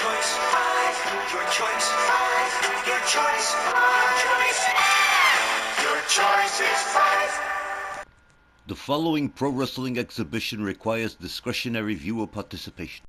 choice 5. Your choice 5. Your choice 5. Your choice is 5. The following pro wrestling exhibition requires discretionary viewer participation.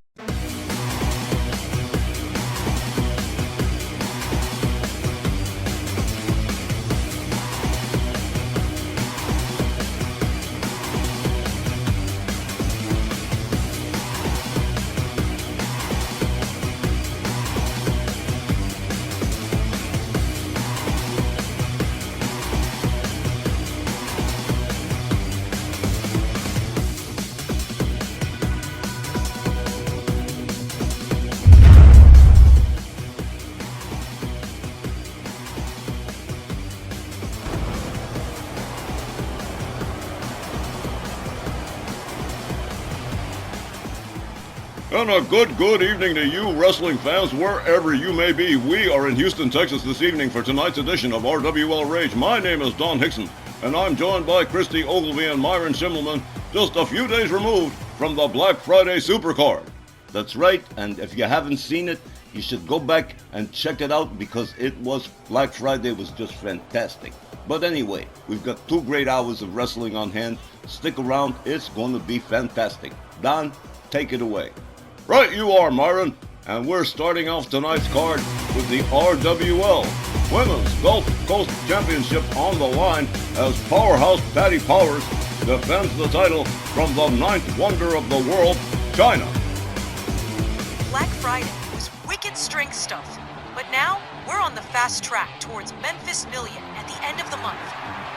And a good evening to you, wrestling fans, wherever you may be. We are in Houston, Texas this evening for tonight's edition of RWL Rage. My name is Don Hickson, and I'm joined by Christy Ogilvie and Myron Schimmelman, just a few days removed from the Black Friday Supercard. That's right, and if you haven't seen it, you should go back and check it out because Black Friday was just fantastic. But anyway, we've got 2 great hours of wrestling on hand. Stick around, it's going to be fantastic. Don, take it away. Right you are, Myron, and we're starting off tonight's card with the RWL Women's Gulf Coast Championship on the line as Powerhouse Patty Powers defends the title from the 9th wonder of the world, China. Black Friday was wicked strength stuff, but now we're on the fast track towards Memphis Million at the end of the month,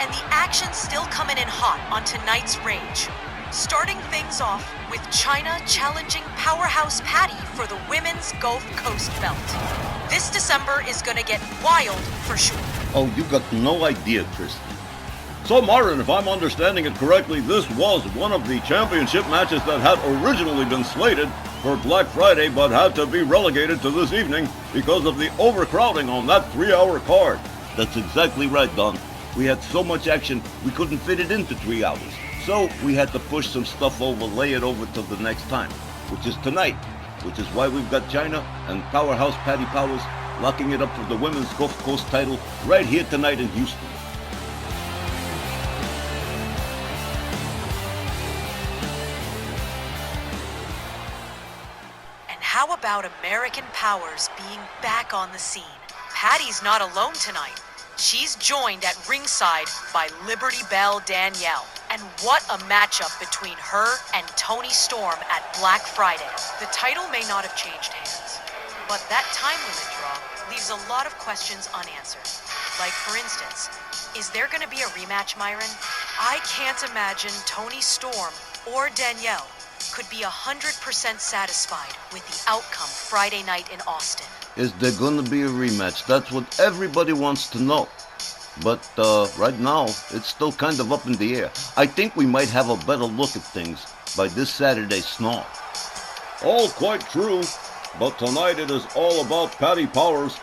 and the action's still coming in hot on tonight's Rage. Starting things off with China challenging Powerhouse Patty for the Women's Gulf Coast belt. This December is gonna get wild for sure. Oh, you got no idea, Christy. So, Myron, if I'm understanding it correctly, this was one of the championship matches that had originally been slated for Black Friday but had to be relegated to this evening because of the overcrowding on that 3-hour card. That's exactly right, Don. We had so much action, we couldn't fit it into 3 hours. So we had to push some stuff over, lay it over till the next time, which is tonight, which is why we've got China and Powerhouse Patty Powers locking it up for the Women's Gulf Coast title right here tonight in Houston. And how about American Powers being back on the scene? Patty's not alone tonight. She's joined at ringside by Liberty Belle Danielle. And what a matchup between her and Toni Storm at Black Friday. The title may not have changed hands, but that time limit draw leaves a lot of questions unanswered. Like, for instance, is there going to be a rematch, Myron? I can't imagine Toni Storm or Danielle could be 100% satisfied with the outcome Friday night in Austin. Is there gonna be a rematch? That's what everybody wants to know. But right now, it's still kind of up in the air. I think we might have a better look at things by this Saturday's Snaw. All quite true, but tonight it is all about Patty Powers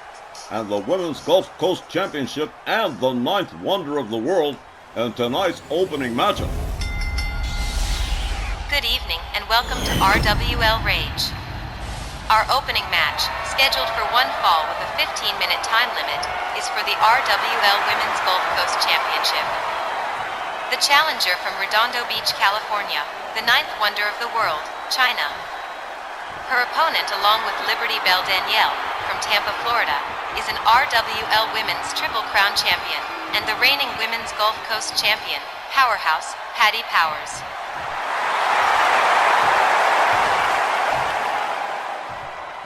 and the Women's Gulf Coast Championship and the 9th wonder of the world in tonight's opening matchup. Good evening and welcome to RWL Rage. Our opening match, scheduled for 1 fall with a 15-minute time limit, is for the RWL Women's Gulf Coast Championship. The challenger from Redondo Beach, California, the 9th wonder of the world, China. Her opponent, along with Liberty Belle Danielle, from Tampa, Florida, is an RWL Women's Triple Crown champion and the reigning Women's Gulf Coast champion, Powerhouse Patty Powers.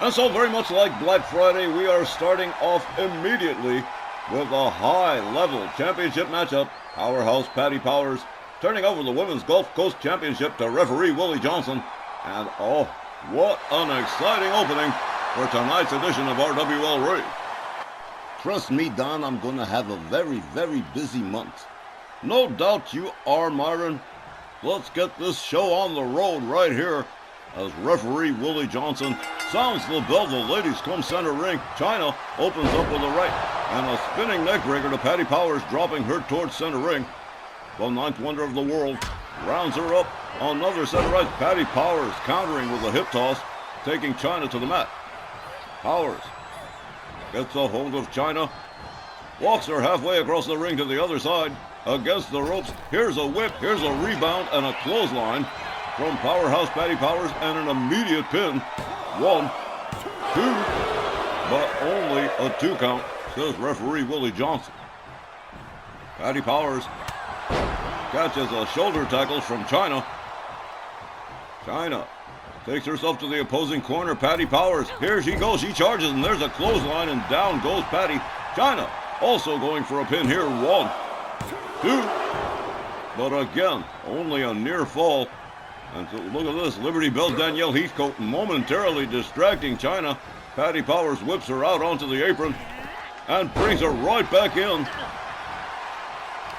And so very much like Black Friday, we are starting off immediately with a high-level championship matchup. Powerhouse Patty Powers turning over the Women's Gulf Coast Championship to referee Willie Johnson. And oh, what an exciting opening for tonight's edition of RWL Rage. Trust me, Don, I'm gonna have a very busy month. No doubt you are, Myron. Let's get this show on the road right here as referee Willie Johnson sounds the bell. The ladies come center ring. China opens up with a right and a spinning neckbreaker to Patty Powers, dropping her towards center ring. The 9th wonder of the world rounds her up. Another center right. Patty Powers countering with a hip toss, taking China to the mat. Powers gets a hold of China. Walks her halfway across the ring to the other side. Against the ropes. Here's a whip. Here's a rebound and a clothesline from Powerhouse Patty Powers and an immediate pin. 1, 2, but only a 2 count, says referee Willie Johnson. Patty Powers catches a shoulder tackle from China. China takes herself to the opposing corner. Patty Powers, here she goes. She charges, and there's a clothesline, and down goes Patty. China also going for a pin here. 1, 2, but again, only a near fall. And so look at this, Liberty Bell Danielle Heathcote momentarily distracting China. Patty Powers whips her out onto the apron and brings her right back in.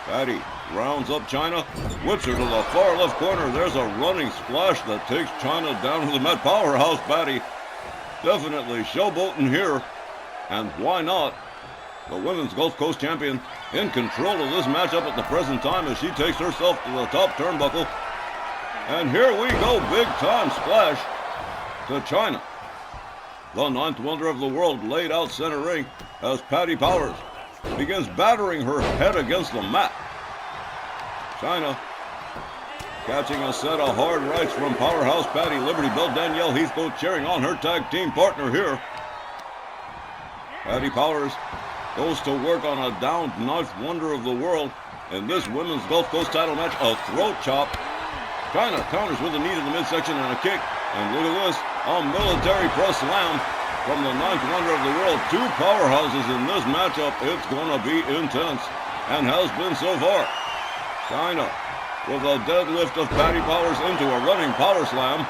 Patty rounds up China, whips her to the far left corner. There's a running splash that takes China down to the mat. Powerhouse Patty definitely showboating here. And why not? The Women's Gulf Coast champion in control of this matchup at the present time as she takes herself to the top turnbuckle. And here we go, big time splash to China. The 9th wonder of the world laid out center ring as Patty Powers begins battering her head against the mat. China catching a set of hard rights from Powerhouse Patty. Liberty Bell Danielle Heathcote cheering on her tag team partner here. Patty Powers goes to work on a downed 9th wonder of the world in this Women's Gulf Coast title match, a throat chop. China counters with a knee to the midsection and a kick. And look at this, a military press slam from the 9th wonder of the world. 2 powerhouses in this matchup. It's going to be intense and has been so far. China with a deadlift of Patty Powers into a running power slam.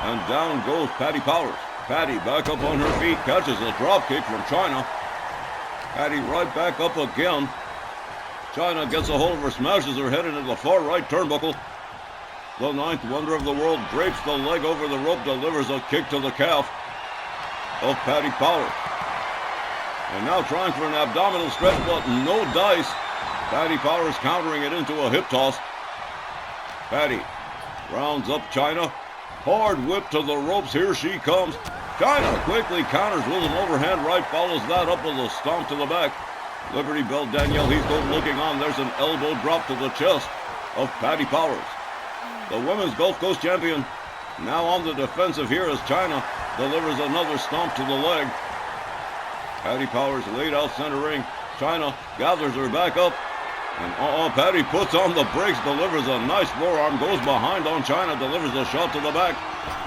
And down goes Patty Powers. Patty back up on her feet, catches a drop kick from China. Patty right back up again. China gets a hold of her, smashes her head into the far right turnbuckle. The 9th wonder of the world drapes the leg over the rope, delivers a kick to the calf of Patty Powers. And now trying for an abdominal stretch, but no dice. Patty Powers countering it into a hip toss. Patty rounds up China. Hard whip to the ropes. Here she comes. China quickly counters with an overhand right, follows that up with a stomp to the back. Liberty Bell Danielle Heathcote looking on. There's an elbow drop to the chest of Patty Powers. The Women's Gulf Coast champion now on the defensive here as China delivers another stomp to the leg. Patty Powers laid out center ring. China gathers her back up. And Patty puts on the brakes, delivers a nice forearm, goes behind on China, delivers a shot to the back,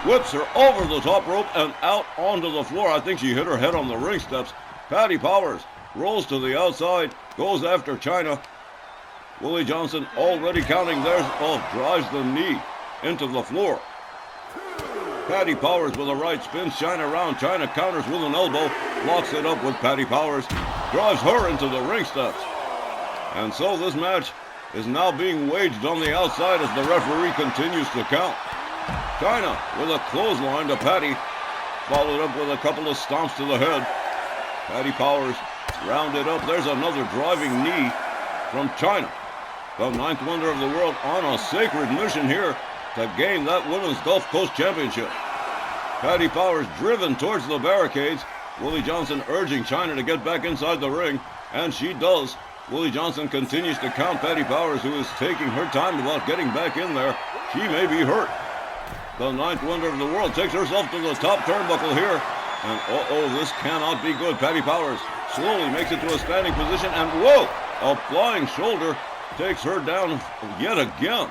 whips her over the top rope and out onto the floor. I think she hit her head on the ring steps. Patty Powers rolls to the outside, goes after China. Willie Johnson already counting there. Drives the knee into the floor. Patty Powers with a right spins China around. China counters with an elbow, locks it up with Patty Powers, drives her into the ring steps. And so this match is now being waged on the outside as the referee continues to count. China with a clothesline to Patty, followed up with a couple of stomps to the head. Patty Powers rounded up. There's another driving knee from China. The 9th wonder of the world on a sacred mission here to gain that Women's Gulf Coast Championship. Patty Powers driven towards the barricades. Willie Johnson urging China to get back inside the ring, and she does. Willie Johnson continues to count Patty Powers, who is taking her time about getting back in there. She may be hurt. The 9th wonder of the world takes herself to the top turnbuckle here. And this cannot be good. Patty Powers slowly makes it to a standing position, and whoa, a flying shoulder takes her down yet again.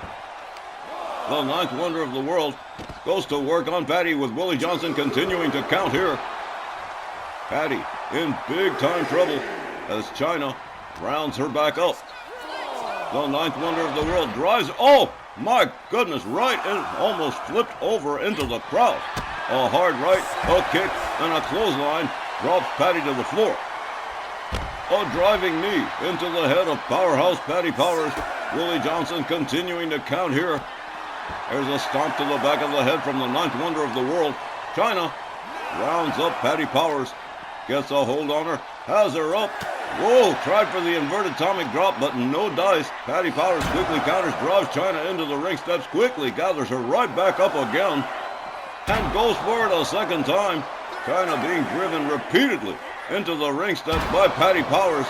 The 9th wonder of the world goes to work on Patty with Willie Johnson continuing to count here. Patty in big time trouble as China rounds her back up. The 9th wonder of the world drives, oh my goodness, right in, almost flipped over into the crowd. A hard right, a kick, and a clothesline drops Patty to the floor. A driving knee into the head of Powerhouse Patty Powers. Willie Johnson continuing to count here. There's a stomp to the back of the head from the 9th wonder of the world. China rounds up Patty Powers, gets a hold on her, has her up. Whoa, tried for the inverted atomic drop, but no dice. Patty Powers quickly counters, drives China into the ring steps, quickly gathers her right back up again, and goes for it a second time. China being driven repeatedly into the ring steps by Patty Powers.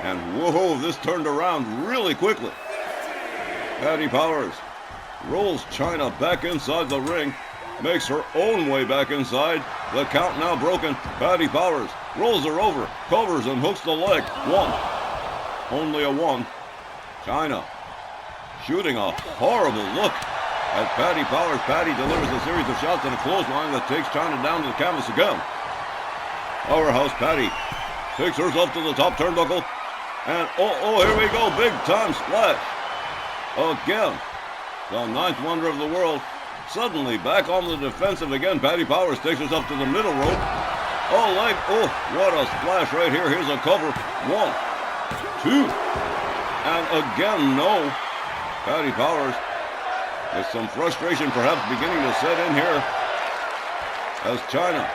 And whoa, this turned around really quickly. Patty Powers rolls China back inside the ring, makes her own way back inside. The count now broken. Patty Powers rolls her over, covers and hooks the leg. One. Only a one. China shooting a horrible look at Patty Powers. Patty delivers a series of shots and a clothesline that takes China down to the canvas again. Powerhouse Patty takes herself to the top turnbuckle. And here we go. Big time splash. Again. The ninth wonder of the world. Suddenly back on the defensive again. Patty Powers takes herself to the middle rope. What a splash right here. Here's a cover. 1, 2. And again, no. Patty Powers with some frustration perhaps beginning to set in here as China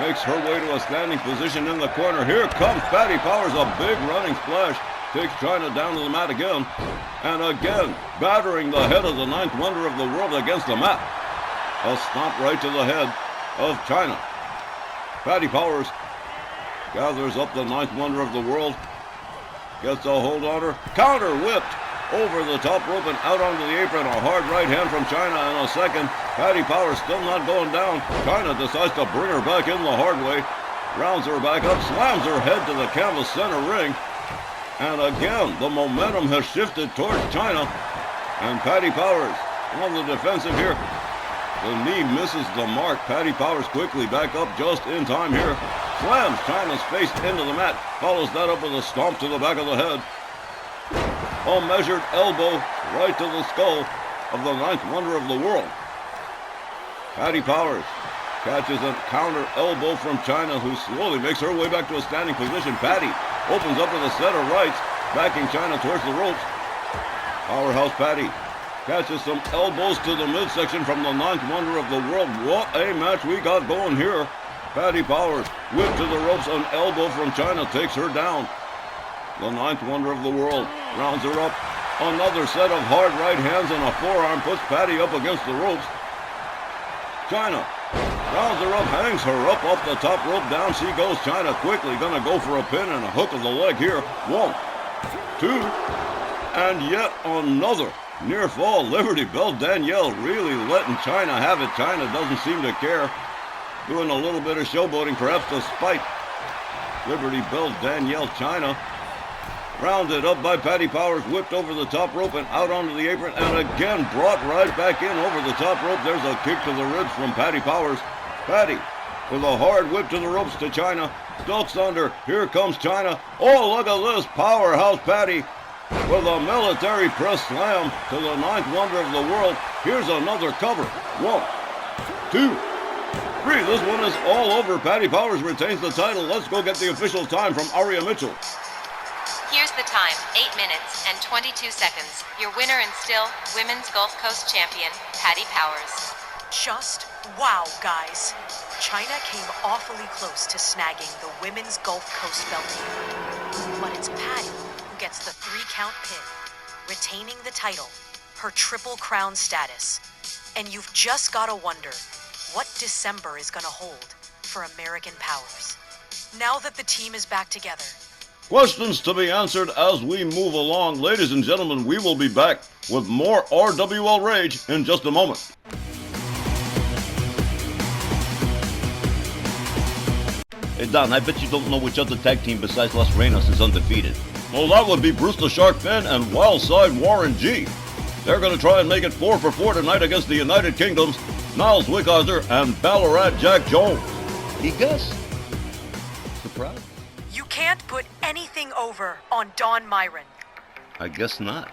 makes her way to a standing position in the corner. Here comes Patty Powers, a big running splash. Takes China down to the mat again. And again, battering the head of the ninth wonder of the world against the mat. A stomp right to the head of China. Patty Powers gathers up the ninth wonder of the world. Gets a hold on her. Counter whipped over the top rope and out onto the apron. A hard right hand from China in a second. Patty Powers still not going down. China decides to bring her back in the hard way. Rounds her back up, slams her head to the canvas center ring. And again, the momentum has shifted towards China. And Patty Powers on the defensive here. The knee misses the mark. Patty Powers quickly back up just in time here. Slams China's face into the mat. Follows that up with a stomp to the back of the head. A measured elbow right to the skull of the ninth wonder of the world. Patty Powers catches a counter elbow from China, who slowly makes her way back to a standing position. Patty opens up with a set of rights, backing China towards the ropes. Powerhouse Patty catches some elbows to the midsection from the ninth wonder of the world. What a match we got going here. Patty Powers whipped to the ropes, an elbow from China takes her down. The ninth wonder of the world rounds her up. Another set of hard right hands and a forearm puts Patty up against the ropes. China rounds her up, hangs her up off the top rope. Down she goes. China quickly gonna go for a pin and a hook of the leg here. 1, 2, and yet another near fall. Liberty Bell Danielle really letting China have it. China doesn't seem to care. Doing a little bit of showboating, perhaps to spite Liberty Bell Danielle. China rounded up by Patty Powers, whipped over the top rope and out onto the apron, and again brought right back in over the top rope. There's a kick to the ribs from Patty Powers. Patty with a hard whip to the ropes to China. Ducks under. Here comes China. Oh, look at this. Powerhouse Patty with a military press slam to the ninth wonder of the world. Here's another cover. 1, 2, 3. This one is all over. Patty Powers retains the title. Let's go get the official time from Aria Mitchell. Here's the time, 8 minutes and 22 seconds. Your winner and still Women's Gulf Coast Champion, Patty Powers. Just wow, guys. China came awfully close to snagging the Women's Gulf Coast belt here. But it's Patty who gets the 3-count pin, retaining the title, her Triple Crown status. And you've just gotta wonder what December is gonna hold for American Powers. Now that the team is back together, Questions to be answered as we move along. Ladies and gentlemen, we will be back with more RWL Rage in just a moment. Hey Don, I bet you don't know which other tag team besides Las Reinas is undefeated. Well, that would be Bruce the Shark Finn and Wildside Warren G. They're going to try and make it 4 for 4 tonight against the United Kingdoms, Niles Wickheiser and Ballarat Jack Jones. He guess? Surprise? you can't put anything over on Dawn Myron. I guess not.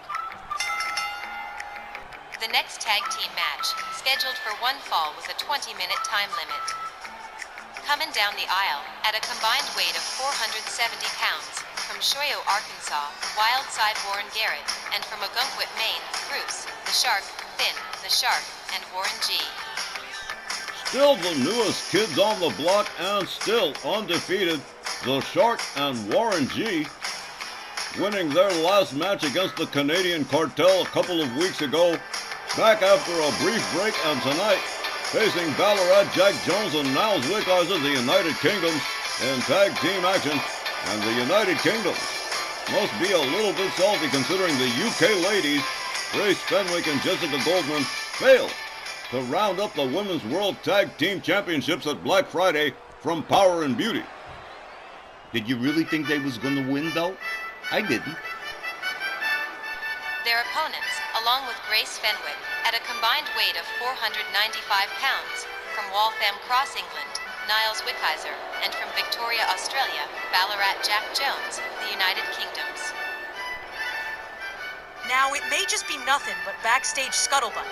The next tag team match, scheduled for one fall with a 20-minute time limit. Coming down the aisle, at a combined weight of 470 pounds, from Shoyo, Arkansas, Wildside Warren Garrett, and from Ogunquit, Maine, Bruce, the Shark, Finn, the Shark, and Warren G. Still the newest kids on the block and still undefeated, the Shark and Warren G, winning their last match against the Canadian Cartel a couple of weeks ago. Back after a brief break, and tonight facing Ballarat Jack Jones and Niles Wickhauser, the United Kingdoms, in tag team action. And the United Kingdom must be a little bit salty considering the UK ladies, Grace Fenwick and Jessica Goldman, failed to round up the Women's World Tag Team Championships at Black Friday from Power and Beauty. Did you really think they was gonna win, though? I didn't. Their opponents, along with Grace Fenwick, at a combined weight of 495 pounds, from Waltham Cross, England, Niles Wickhauser, and from Victoria, Australia, Ballarat Jack Jones, the United Kingdoms. Now, it may just be nothing but backstage scuttlebutt,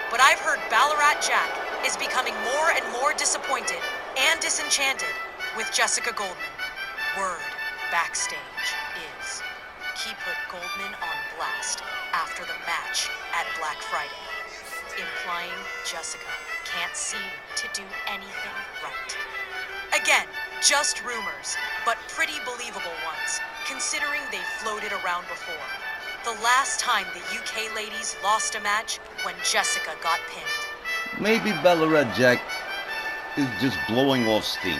but I've heard Ballarat Jack is becoming more and more disappointed and disenchanted with Jessica Goldman. Word backstage is he put Goldman on blast after the match at Black Friday, implying Jessica can't seem to do anything right. Again, just rumors, but pretty believable ones, considering they floated around before. The last time the UK ladies lost a match when Jessica got pinned. Maybe Ballarat Jack is just blowing off steam.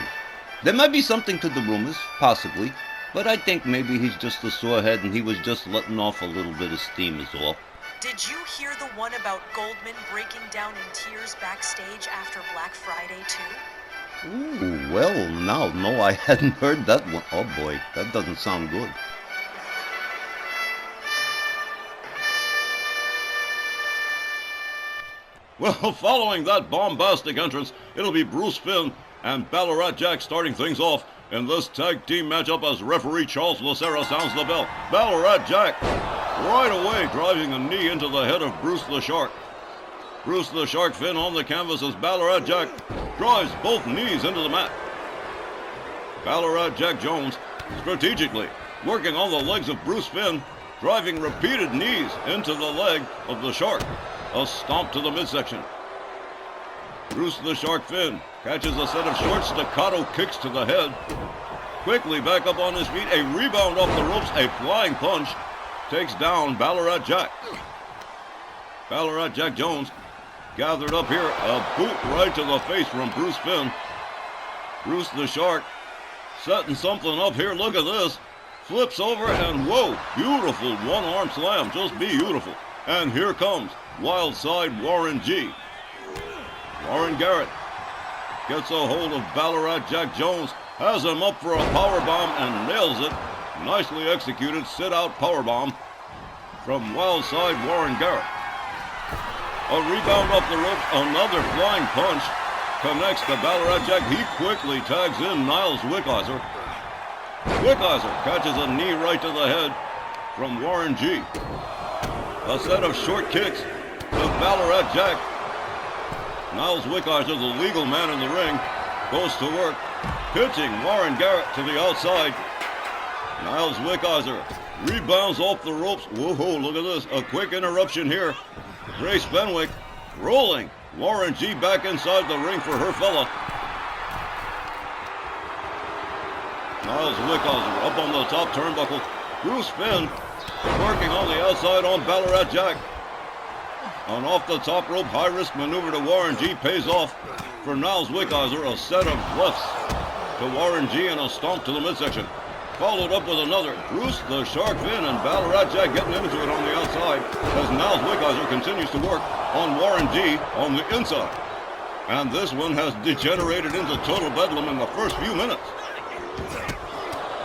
There might be something to the rumors, possibly, but I think maybe he's just a sore head and he was just letting off a little bit of steam is all. Did you hear the one about Goldman breaking down in tears backstage after Black Friday, too? Ooh, well, no, I hadn't heard that one. Oh boy, that doesn't sound good. Well, following that bombastic entrance, it'll be Bruce Finn and Ballarat Jack starting things off in this tag team matchup as referee Charles Lucera sounds the bell. Ballarat Jack right away driving a knee into the head of Bruce the Shark. Bruce the Shark Finn on the canvas as Ballarat Jack drives both knees into the mat. Ballarat Jack Jones strategically working on the legs of Bruce Finn, driving repeated knees into the leg of the Shark. A stomp to the midsection. Bruce the Shark Finn catches a set of short staccato kicks to the head. Quickly back up on his feet, a rebound off the ropes, a flying punch takes down Ballarat Jack. Ballarat Jack Jones gathered up here, a boot right to the face from Bruce Finn. Bruce the Shark setting something up here, look at this. Flips over and whoa, beautiful one-arm slam, just beautiful. And here comes Wild Side Warren G. Warren Garrett gets a hold of Ballarat Jack Jones, has him up for a powerbomb and nails it. Nicely executed sit-out powerbomb from Wild Side Warren Garrett. A rebound off the ropes, another flying punch connects to Ballarat Jack. He quickly tags in Niles Wickhauser. Wickhauser catches a knee right to the head from Warren G. A set of short kicks to Ballarat Jack. Niles Wickhauser, the legal man in the ring, goes to work, pitching Warren Garrett to the outside. Niles Wickhauser rebounds off the ropes. Whoa, look at this. A quick interruption here. Grace Fenwick rolling Warren G back inside the ring for her fella. Niles Wickhauser up on the top turnbuckle. Bruce Finn working on the outside on Ballarat Jack. An off the top rope high risk maneuver to Warren G pays off for Niles Wickhauser. A set of lefts to Warren G and a stomp to the midsection. Followed up with another. Bruce the Shark Finn and Ballarat Jack getting into it on the outside as Niles Wickhauser continues to work on Warren G on the inside. And this one has degenerated into total bedlam in the first few minutes.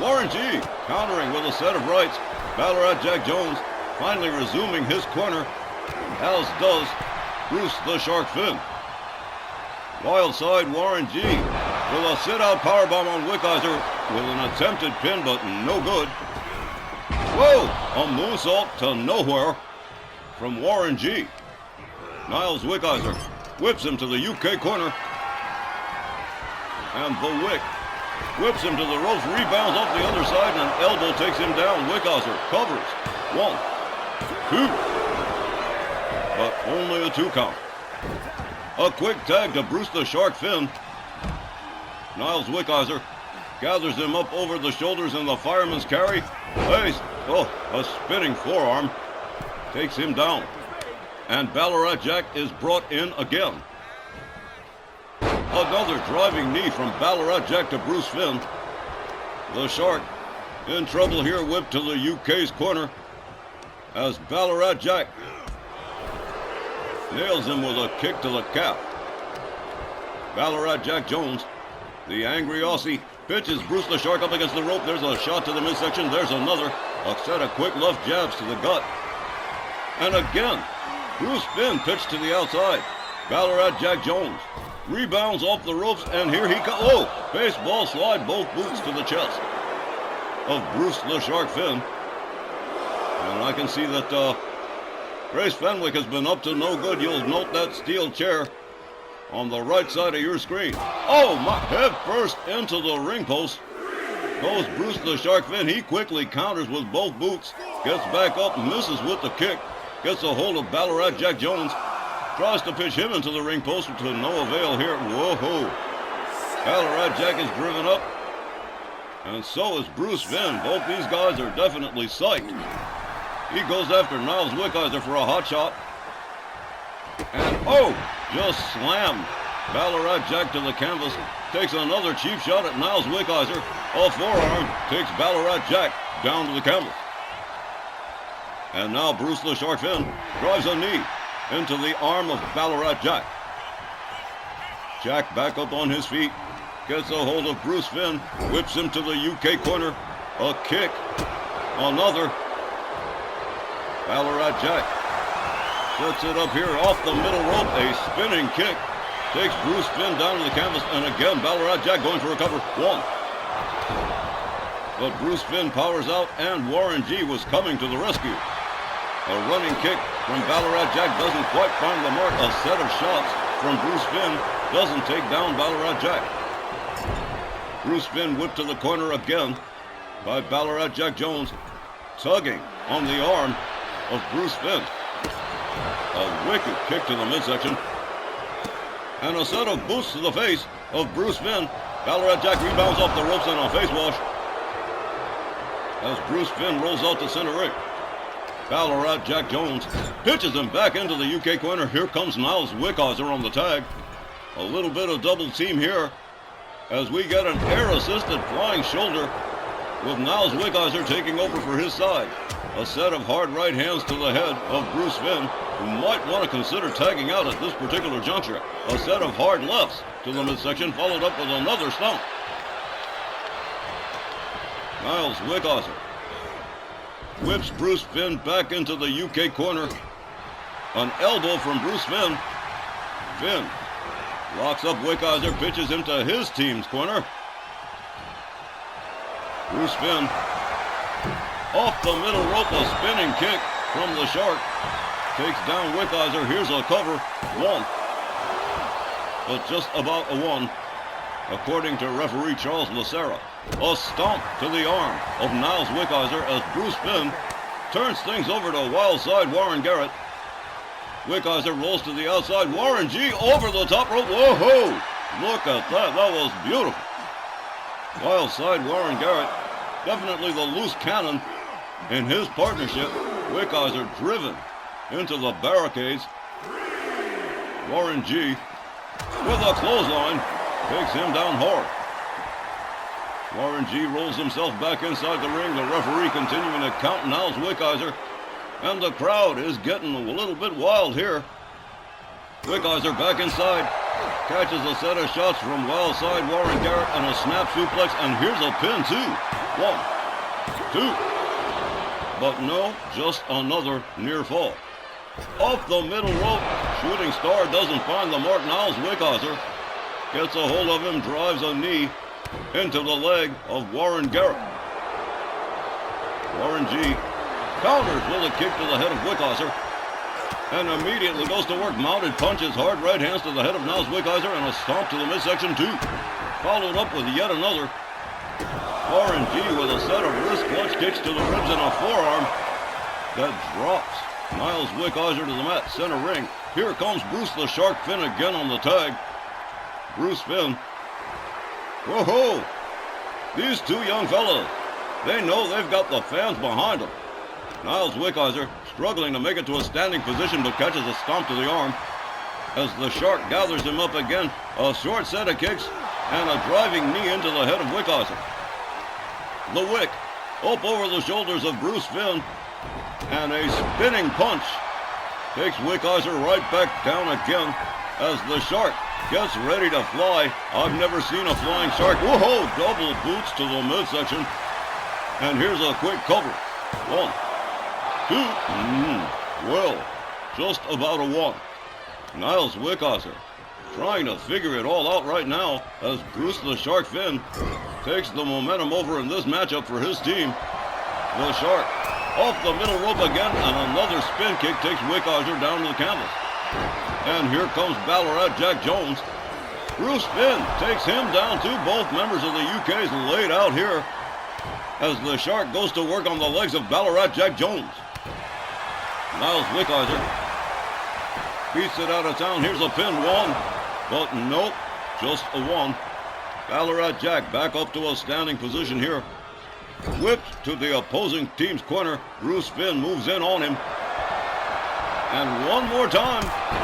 Warren G countering with a set of rights. Ballarat Jack Jones finally resuming his corner, as does Bruce the Shark Finn. Wild Side Warren G with a sit-out powerbomb on Wickhauser with an attempted pin, but no good. Whoa! A moonsault to nowhere from Warren G. Niles Wickhauser whips him to the UK corner. And the Wick whips him to the ropes, rebounds off the other side, and an elbow takes him down. Wickhauser covers. 1, 2. But only a 2 count. A quick tag to Bruce the Shark Finn. Niles Wickhauser gathers him up over the shoulders in the fireman's carry. A spinning forearm takes him down. And Ballarat Jack is brought in again. Another driving knee from Ballarat Jack to Bruce Finn. The Shark in trouble here, whipped to the UK's corner as Ballarat Jack nails him with a kick to the calf. Ballarat Jack Jones, the angry Aussie, pitches Bruce the Shark up against the rope. There's a shot to the midsection. There's another. A set of quick left jabs to the gut. And again, Bruce Finn pitched to the outside. Ballarat Jack Jones rebounds off the ropes, and here he comes. Oh, baseball slide, both boots to the chest of Bruce the Shark Finn. And I can see that Grace Fenwick has been up to no good. You'll note that steel chair on the right side of your screen. Oh, my, head first into the ring post goes Bruce the Shark Finn. He quickly counters with both boots, gets back up, misses with the kick, gets a hold of Ballarat Jack Jones, tries to pitch him into the ring post to no avail here. Whoa-ho. Ballarat Jack is driven up, and so is Bruce Finn. Both these guys are definitely psyched. He goes after Niles Wickheiser for a hot shot. And oh, just slammed Ballarat Jack to the canvas. Takes another cheap shot at Niles Wickheiser. A forearm takes Ballarat Jack down to the canvas. And now Bruce the Shark Finn drives a knee into the arm of Ballarat Jack. Jack back up on his feet, gets a hold of Bruce Finn, whips him to the UK corner. A kick, another. Ballarat Jack sets it up here off the middle rope. A spinning kick takes Bruce Finn down to the canvas. And again, Ballarat Jack going for a cover. One. But Bruce Finn powers out, and Warren G was coming to the rescue. A running kick from Ballarat Jack doesn't quite find the mark. A set of shots from Bruce Finn doesn't take down Ballarat Jack. Bruce Finn whipped to the corner again by Ballarat Jack Jones, tugging on the arm of Bruce Finn. A wicked kick to the midsection. And a set of boots to the face of Bruce Finn. Ballarat Jack rebounds off the ropes and a face wash as Bruce Finn rolls out to center ring. Ballarat Jack Jones pitches him back into the UK corner. Here comes Niles Wickheiser on the tag. A little bit of double team here as we get an air-assisted flying shoulder with Niles Wickheiser taking over for his side. A set of hard right hands to the head of Bruce Finn, who might want to consider tagging out at this particular juncture. A set of hard lefts to the midsection, followed up with another stomp. Niles Wickheiser whips Bruce Finn back into the UK corner. An elbow from Bruce Finn. Finn locks up Wickheiser, pitches him to his team's corner. Bruce Finn off the middle rope, a spinning kick from the Shark. Takes down Wickheiser. Here's a cover. One. But just about a one, according to referee Charles Lacera. A stomp to the arm of Niles Wickheiser as Bruce Finn turns things over to wild side Warren Garrett. Wickheiser rolls to the outside. Warren G over the top rope. Whoa-ho! Look at that. That was beautiful. Wild side Warren Garrett. Definitely the loose cannon in his partnership. Wickheiser driven into the barricades. Warren G with a clothesline takes him down hard. Warren G rolls himself back inside the ring. The referee continuing to count Niles Wickheiser. And the crowd is getting a little bit wild here. Wickheiser back inside. Catches a set of shots from wild side Warren Garrett and a snap suplex. And here's a pin too. 1, 2. But no, just another near fall. Off the middle rope. Shooting star doesn't find the mark. Niles Wickheiser gets a hold of him, drives a knee into the leg of Warren Garrett. Warren G counters with a kick to the head of Wickheiser and immediately goes to work. Mounted punches, hard right hands to the head of Niles Wickheiser and a stomp to the midsection too. Followed up with yet another. Warren G with a set of wrist clutch kicks to the ribs and a forearm that drops Niles Wickheiser to the mat, center ring. Here comes Bruce the Shark Finn again on the tag. Bruce Finn. Whoa-ho! These two young fellas, they know they've got the fans behind them. Niles Wickheiser struggling to make it to a standing position but catches a stomp to the arm. as the Shark gathers him up again. A short set of kicks and a driving knee into the head of Wickhauser. The Wick up over the shoulders of Bruce Finn, and a spinning punch takes Wickhauser right back down again as the Shark gets ready to fly. I've never seen a flying shark. Whoa, double boots to the midsection. And here's a quick cover. 1, 2, well, just about a 1. Niles Wickhauser trying to figure it all out right now as Bruce the Shark Finn takes the momentum over in this matchup for his team. The Shark off the middle rope again, and another spin kick takes Wickhauser down to the canvas. And here comes Ballarat Jack Jones. Bruce Finn takes him down too. Both members of the UK's laid out here as the Shark goes to work on the legs of Ballarat Jack Jones. Niles Wickhauser beats it out of town. Here's a pin, 1, but nope, just a 1. Ballarat Jack back up to a standing position here. Whipped to the opposing team's corner. Bruce Finn moves in on him. And one more time,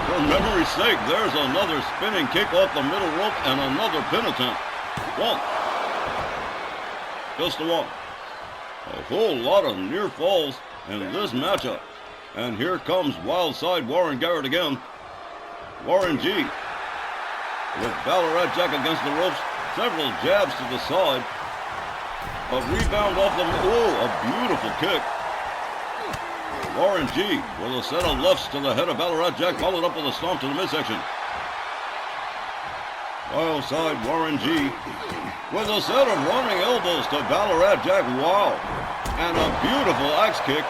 for memory's sake, there's another spinning kick off the middle rope and another pin attempt. 1. Just a 1. A whole lot of near falls in this matchup. And here comes wild side Warren Garrett again. Warren G. with Ballarat Jack against the ropes. Several jabs to the side. A rebound off the... Oh, a beautiful kick. Warren G. with a set of lefts to the head of Ballarat Jack, followed up with a stomp to the midsection. Wild side Warren G. with a set of running elbows to Ballarat Jack. Wow. And a beautiful axe kick.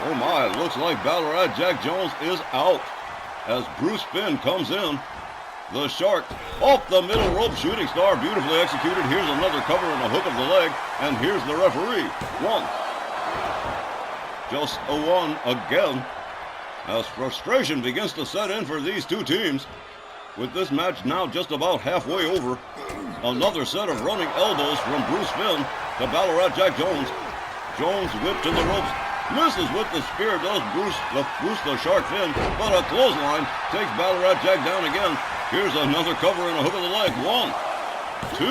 Oh my, it looks like Ballarat Jack Jones is out as Bruce Finn comes in. The Shark off the middle rope, shooting star, beautifully executed. Here's another cover and a hook of the leg, and here's the referee. 1. Just a 1 again, as frustration begins to set in for these two teams. With this match now just about halfway over, another set of running elbows from Bruce Finn to Ballarat Jack Jones. Jones whipped to the ropes, misses with the spear, does Bruce the Shark Finn, but a clothesline takes Ballarat Jack down again. Here's another cover and a hook of the leg. 1, 2,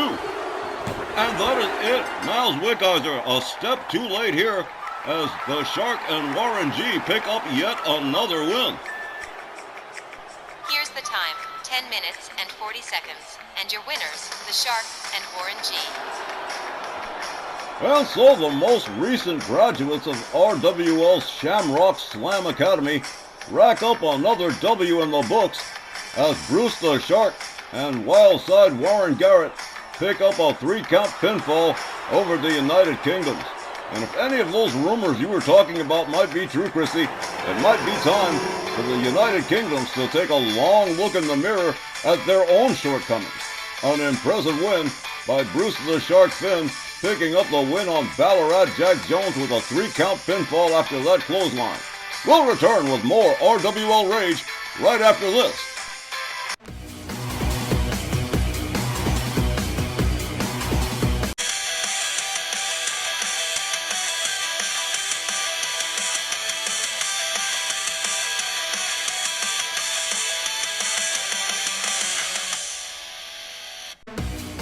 and that is it. Niles Wickhauser a step too late here as the Shark and Warren G pick up yet another win. Here's the time, 10 minutes and 40 seconds. And your winners, the Shark and Warren G. Well, so the most recent graduates of RWL's Shamrock Slam Academy rack up another W in the books as Bruce the Shark and Wildside Warren Garrett pick up a 3-count pinfall over the United Kingdoms. And if any of those rumors you were talking about might be true, Christy, it might be time for the United Kingdoms to take a long look in the mirror at their own shortcomings. An impressive win by Bruce the Shark Finn, picking up the win on Ballarat Jack Jones with a 3-count pinfall after that clothesline. We'll return with more RWL Rage right after this.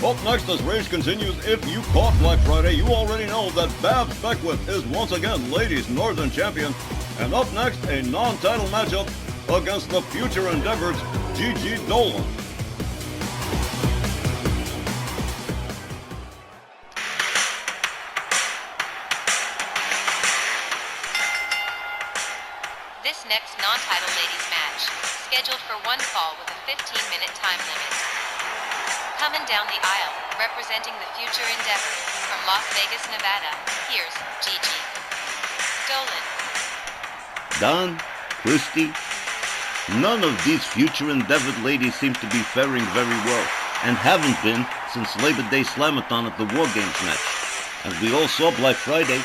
Up next as Rage continues, if you caught Black Friday, you already know that Babs Beckwith is once again Ladies Northern Champion. And up next, a non-title matchup against the future Endeavor's Gigi Dolan. This next non-title ladies match, scheduled for one fall with a 15-minute time limit. Coming down the aisle, representing the future Endeavor, from Las Vegas, Nevada, here's Gigi Dolan. Don, Christy, none of these future Endeavored ladies seem to be faring very well, and haven't been since Labor Day Slamathon at the War Games match. As we all saw Black Friday,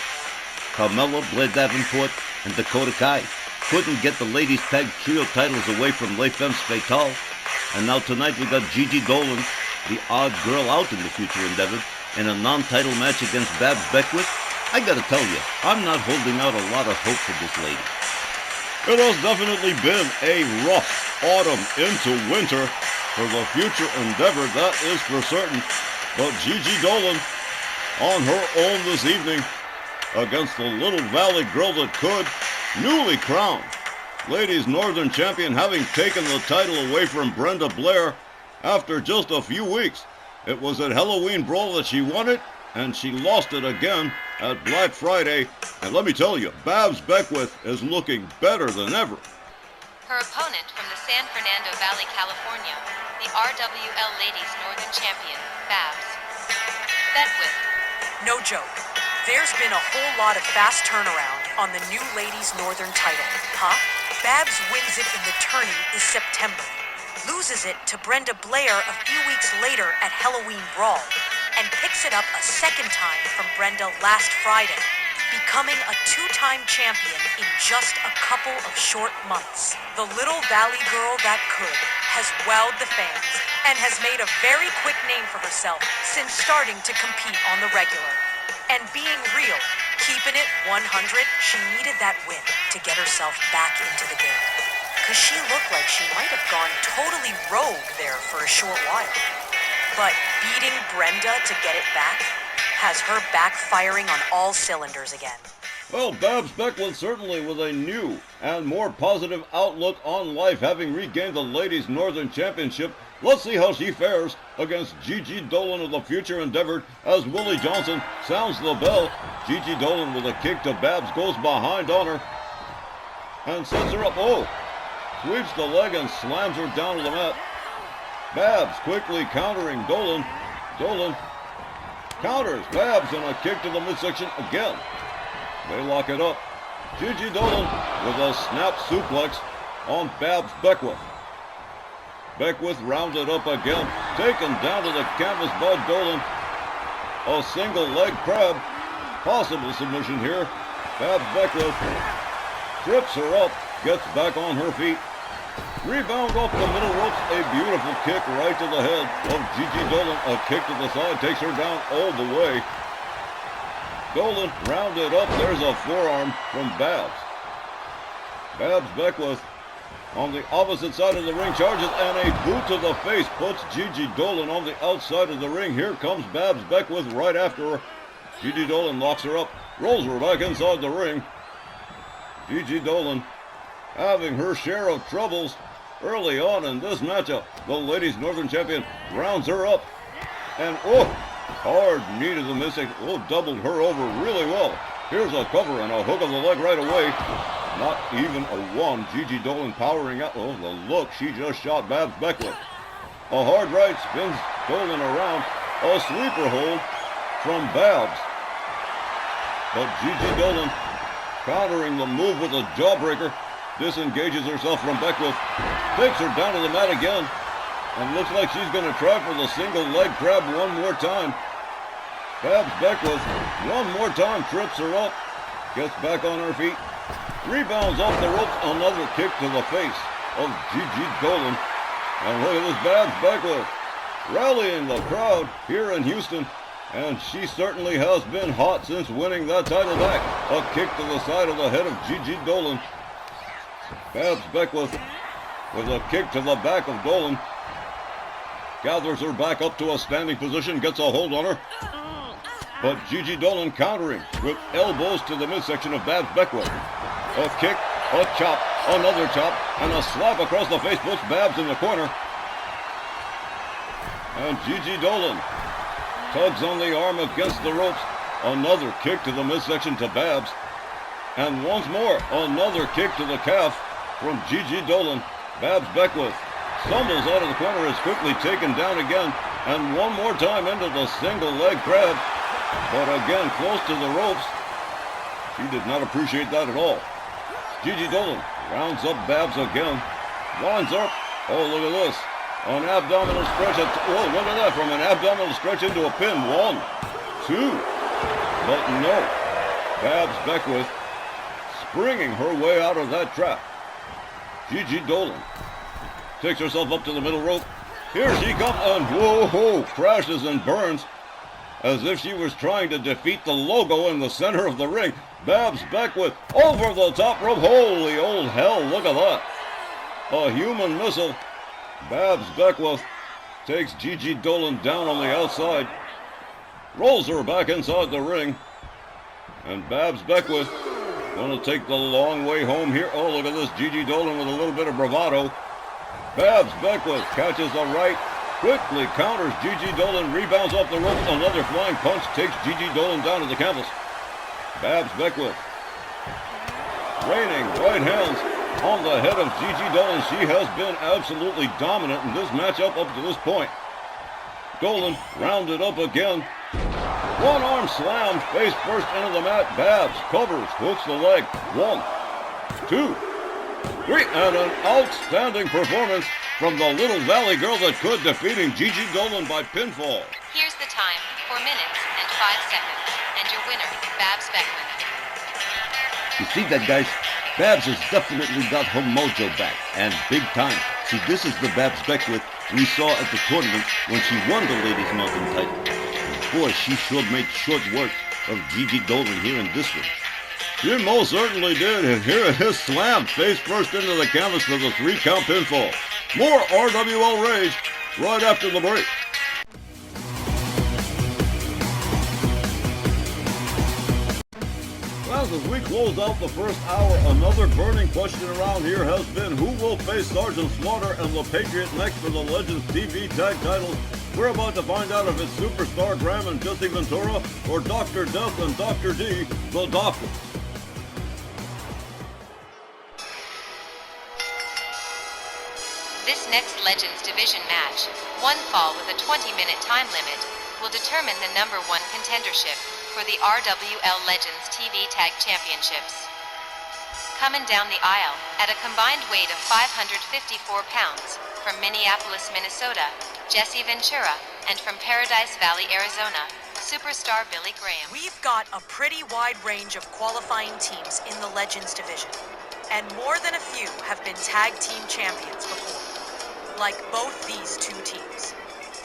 Carmella, Blair Davenport, and Dakota Kai couldn't get the ladies tag trio titles away from Les Femmes Fatales, and now tonight we got Gigi Dolan, the odd girl out in the future Endeavor, in a non-title match against Babs Beckwith. I gotta tell you, I'm not holding out a lot of hope for this lady. It has definitely been a rough autumn into winter for the future endeavor, that is for certain. But Gigi Dolan on her own this evening against the Little Valley girl that could, newly crowned Ladies Northern Champion, having taken the title away from Brenda Blair after just a few weeks. It was at Halloween Brawl that she won it, and she lost it again at Black Friday. And let me tell you, Babs Beckwith is looking better than ever. Her opponent from the San Fernando Valley, California, the RWL Ladies Northern Champion, Babs Beckwith. No joke. There's been a whole lot of fast turnaround on the new Ladies Northern title, huh? Babs wins it in the tourney is September, loses it to Brenda Blair a few weeks later at Halloween Brawl, and picks it up a second time from Brenda last Friday, becoming a two-time champion in just a couple of short months. The Little Valley girl that could has wowed the fans and has made a very quick name for herself since starting to compete on the regular. And being real, keeping it 100, she needed that win to get herself back into the game. Because she looked like she might have gone totally rogue there for a short while. But beating Brenda to get it back has her backfiring on all cylinders again. Well, Babs Beckwith certainly with a new and more positive outlook on life, having regained the Ladies Northern Championship. Let's see how she fares against Gigi Dolan of the future endeavor as Willie Johnson sounds the bell. Gigi Dolan with a kick to Babs goes behind on her and sets her up. Oh, sweeps the leg and slams her down to the mat. Babs quickly countering Dolan. Dolan counters Babs and a kick to the midsection again. They lock it up. Gigi Dolan with a snap suplex on Babs Beckwith. Beckwith rounded up again, taken down to the canvas by Dolan. A single leg crab. Possible submission here. Babs Beckwith trips her up, gets back on her feet. Rebound off the middle ropes, a beautiful kick right to the head of Gigi Dolan. A kick to the side takes her down all the way. Dolan rounded up, there's a forearm from Babs. Babs Beckwith on the opposite side of the ring charges, and a boot to the face puts Gigi Dolan on the outside of the ring. Here comes Babs Beckwith right after her. Gigi Dolan locks her up, rolls her back inside the ring. Gigi Dolan having her share of troubles early on in this matchup. The Ladies Northern Champion rounds her up, and hard knee to the midsection. Doubled her over really well. Here's a cover and a hook of the leg right away. Not even a one. Gigi Dolan powering out. Oh, the look. She just shot Babs Beckwith. A hard right spins Dolan around. A sweeper hold from Babs. But Gigi Dolan countering the move with a jawbreaker. Disengages herself from Beckwith. Takes her down to the mat again. And looks like she's going to try for the single leg grab one more time. Babs Beckwith one more time trips her up. Gets back on her feet. Rebounds off the ropes, another kick to the face of Gigi Dolan. And look at this Babs Beckwith rallying the crowd here in Houston. And she certainly has been hot since winning that title back. A kick to the side of the head of Gigi Dolan. Babs Beckwith with a kick to the back of Dolan. Gathers her back up to a standing position, gets a hold on her. But Gigi Dolan countering with elbows to the midsection of Babs Beckwith. A kick, a chop, another chop, and a slap across the face puts Babs in the corner. And Gigi Dolan tugs on the arm against the ropes. Another kick to the midsection to Babs. And once more, another kick to the calf from Gigi Dolan. Babs Beckwith stumbles out of the corner, is quickly taken down again. And one more time into the single leg grab. But again, close to the ropes. She did not appreciate that at all. Gigi Dolan rounds up Babs again. Winds up. Oh, look at this. An abdominal stretch. Oh, look at that. From an abdominal stretch into a pin. 1, 2. But no. Babs Beckwith springing her way out of that trap. Gigi Dolan takes herself up to the middle rope. Here she comes, and whoa, crashes and burns as if she was trying to defeat the logo in the center of the ring. Babs Beckwith over the top rope. Holy old hell, look at that. A human missile. Babs Beckwith takes Gigi Dolan down on the outside, rolls her back inside the ring, and Babs Beckwith going to take the long way home here. Oh, look at this, Gigi Dolan with a little bit of bravado. Babs Beckwith catches the right, quickly counters Gigi Dolan, rebounds off the rope, another flying punch takes Gigi Dolan down to the canvas. Babs Beckwith, raining right hands on the head of Gigi Dolan. She has been absolutely dominant in this matchup up to this point. Dolan rounded up again. One arm slam, face first into the mat. Babs covers, hooks the leg. 1, 2, 3, and an outstanding performance from the Little Valley girl that could, defeating Gigi Dolan by pinfall. Here's the time, 4 minutes and 5 seconds. And your winner, Babs Beckwith. You see that, guys? Babs has definitely got her mojo back, and big time. See, this is the Babs Beckwith we saw at the tournament when she won the Ladies Mountain title. Boy, she sure made short work of Gigi Dolan here in this one. She most certainly did, and here it is, slammed face first into the canvas for the 3-count pinfall. More RWL Rage right after the break. As we close out the first hour, another burning question around here has been who will face Sergeant Slaughter and the Patriot next for the Legends TV tag titles. We're about to find out if it's Superstar Graham and Jesse Ventura or Dr. Death and Dr. D, the Doctor. This next Legends Division match, one fall with a 20-minute time limit, will determine the number 1 contendership for the RWL Legends TV Tag Championships. Coming down the aisle, at a combined weight of 554 pounds, from Minneapolis, Minnesota, Jesse Ventura, and from Paradise Valley, Arizona, Superstar Billy Graham. We've got a pretty wide range of qualifying teams in the Legends division, and more than a few have been tag team champions before, like both these two teams.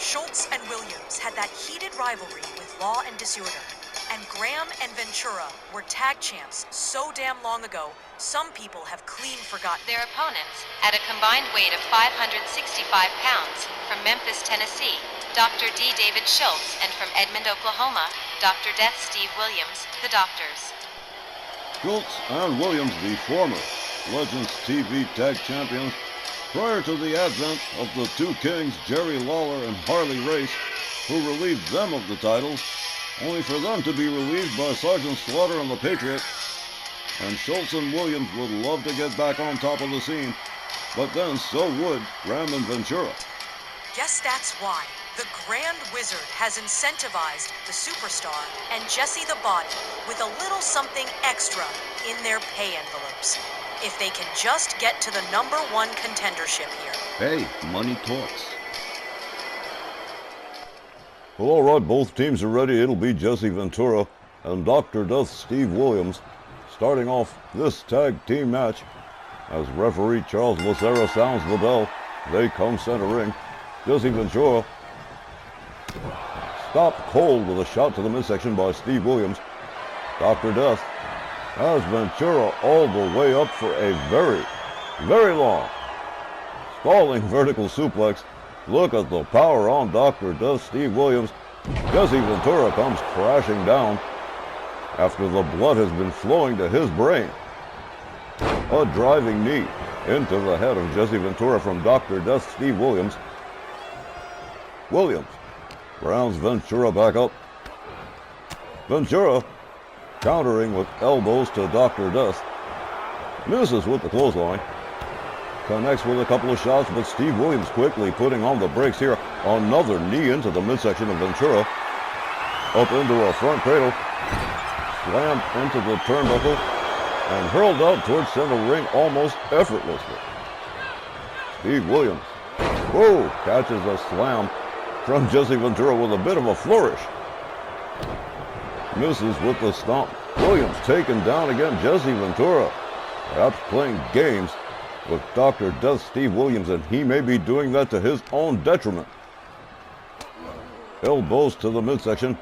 Schultz and Williams had that heated rivalry with Law and Disorder, and Graham and Ventura were tag champs so damn long ago, some people have clean forgotten. Their opponents, at a combined weight of 565 pounds, from Memphis, Tennessee, Dr. D. David Schultz, and from Edmond, Oklahoma, Dr. Death Steve Williams, the Doctors. Schultz and Williams, the former Legends TV tag champions, prior to the advent of the two kings, Jerry Lawler and Harley Race, who relieved them of the titles, only for them to be relieved by Sergeant Slaughter and the Patriot. And Schultz and Williams would love to get back on top of the scene, but then so would Graham and Ventura. Guess that's why the Grand Wizard has incentivized the Superstar and Jesse the Body with a little something extra in their pay envelopes, if they can just get to the number 1 contendership here. Hey, money talks. Well, all right, both teams are ready. It'll be Jesse Ventura and Dr. Death Steve Williams starting off this tag team match. As referee Charles Lucera sounds the bell, they come center ring. Jesse Ventura stopped cold with a shot to the midsection by Steve Williams. Dr. Death has Ventura all the way up for a very, very long stalling vertical suplex. Look at the power on Dr. Death Steve Williams. Jesse Ventura comes crashing down after the blood has been flowing to his brain. A driving knee into the head of Jesse Ventura from Dr. Death Steve Williams. Williams rounds Ventura back up. Ventura countering with elbows to Dr. Death. Misses with the clothesline. Connects with a couple of shots, but Steve Williams quickly putting on the brakes here. Another knee into the midsection of Ventura. Up into a front cradle. Slammed into the turnbuckle and hurled out towards center ring almost effortlessly. Steve Williams, whoa, catches a slam from Jesse Ventura with a bit of a flourish. Misses with the stomp. Williams taken down again. Jesse Ventura perhaps playing games with Dr. Death Steve Williams, and he may be doing that to his own detriment. Elbows to the midsection.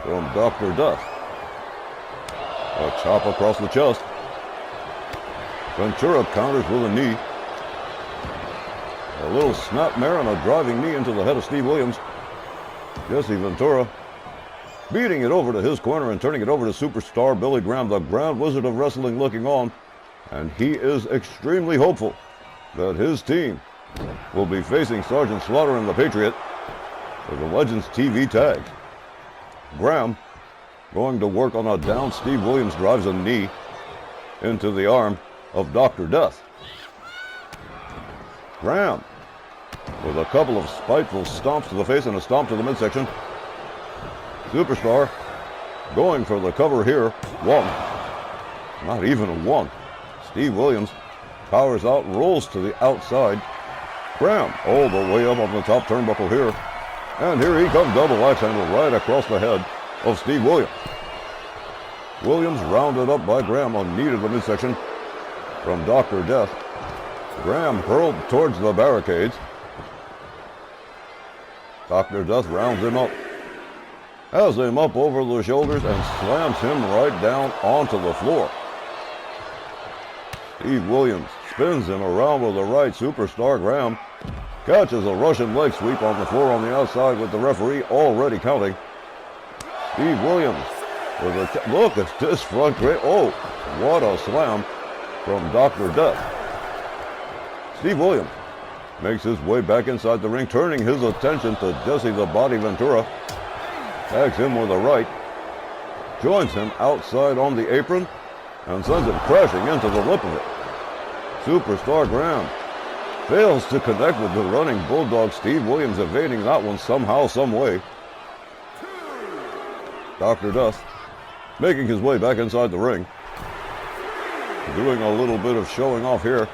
from Dr. Death. A chop across the chest. Ventura counters with a knee. A little snapmare and a driving knee into the head of Steve Williams. Jesse Ventura beating it over to his corner and turning it over to superstar Billy Graham, the Grand Wizard of Wrestling, looking on. And he is extremely hopeful that his team will be facing Sergeant Slaughter and the Patriot for the Legends TV tag. Graham going to work on a down. Steve Williams drives a knee into the arm of Dr. Death. Graham with a couple of spiteful stomps to the face and a stomp to the midsection. Superstar going for the cover here. One. Not even a one. Steve Williams powers out, rolls to the outside. Graham all the way up on the top turnbuckle here. And here he comes, double axe handle right across the head of Steve Williams. Williams rounded up by Graham on knee to the midsection from Dr. Death. Graham hurled towards the barricades. Dr. Death rounds him up, has him up over the shoulders, and slams him right down onto the floor. Steve Williams spins him around with the right. Superstar Graham catches a Russian leg sweep on the floor on the outside with the referee already counting. Steve Williams with a look at this front grip. Oh, what a slam from Dr. Death. Steve Williams makes his way back inside the ring, turning his attention to Jesse the Body Ventura. Tags him with a right, joins him outside on the apron, and sends him crashing into the lip of it. Superstar Graham fails to connect with the running Bulldog. Steve Williams evading that one somehow, some way. Dr. Death making his way back inside the ring, doing a little bit of showing off here,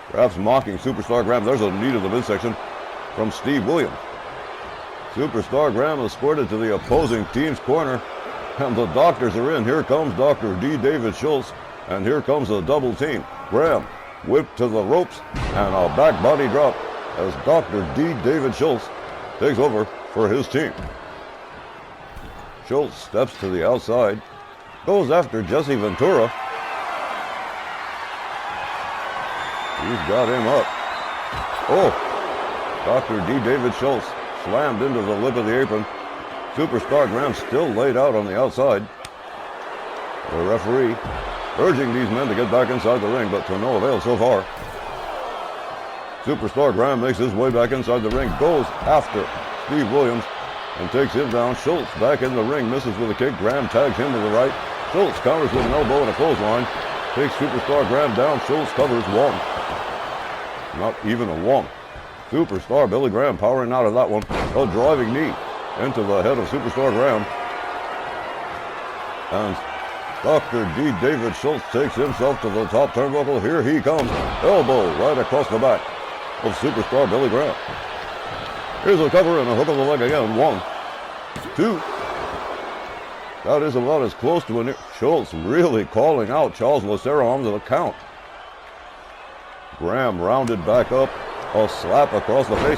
perhaps mocking Superstar Graham. There's a knee to the midsection from Steve Williams. Superstar Graham is escorted to the opposing team's corner, and the doctors are in. Here comes Dr. D. David Schultz, and here comes a double team. Graham whipped to the ropes, and a back body drop as Dr. D. David Schultz takes over for his team. Schultz steps to the outside, goes after Jesse Ventura. He's got him up. Oh, Dr. D. David Schultz slammed into the lip of the apron. Superstar Graham still laid out on the outside. The referee urging these men to get back inside the ring, but to no avail so far. Superstar Graham makes his way back inside the ring, goes after Steve Williams, and takes him down. Schultz back in the ring, misses with a kick. Graham tags him with the right. Schultz counters with an elbow and a clothesline. Takes Superstar Graham down. Schultz covers one. Not even a one. Superstar Billy Graham powering out of that one. A driving knee into the head of Superstar Graham. And Dr. D. David Schultz takes himself to the top turnbuckle. Here he comes. Elbow right across the back of Superstar Billy Graham. Here's a cover and a hook of the leg again. 1, 2. That is about as close to an... Schultz really calling out Charles Lucero onto the count. Graham rounded back up. A slap across the face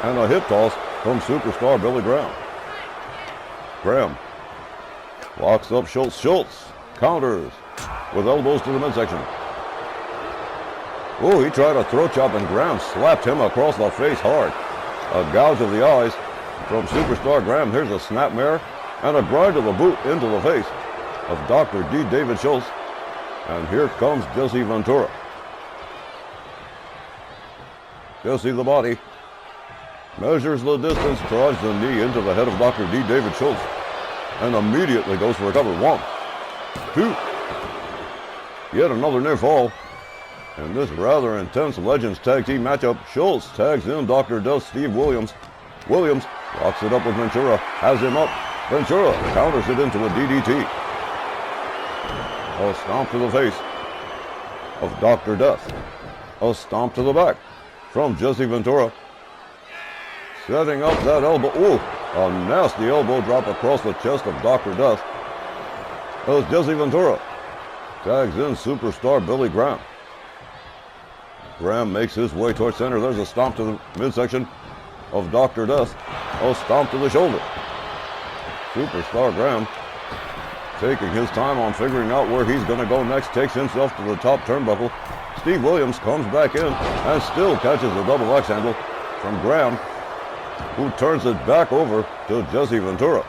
and a hip toss from Superstar Billy Graham. Graham locks up Schultz. Schultz counters with elbows to the midsection. Oh, he tried a throat chop and Graham slapped him across the face hard. A gouge of the eyes from Superstar Graham. Here's a snapmare and a grind of the boot into the face of Dr. D. David Schultz. And here comes Jesse Ventura. Jesse the Body measures the distance, drives the knee into the head of Dr. D. David Schultz, and immediately goes for a cover. 1, 2. Yet another near fall. In this rather intense Legends Tag Team matchup, Schultz tags in Dr. Death Steve Williams. Williams locks it up with Ventura, has him up. Ventura counters it into a DDT. A stomp to the face of Dr. Death. A stomp to the back from Jesse Ventura. Setting up that elbow. Ooh, a nasty elbow drop across the chest of Dr. Death. As Jesse Ventura tags in Superstar Billy Graham. Graham makes his way towards center. There's a stomp to the midsection of Dr. Death. A stomp to the shoulder. Superstar Graham, taking his time on figuring out where he's going to go next, takes himself to the top turnbuckle. Steve Williams comes back in and still catches the double axe handle from Graham, who turns it back over to Jesse Ventura.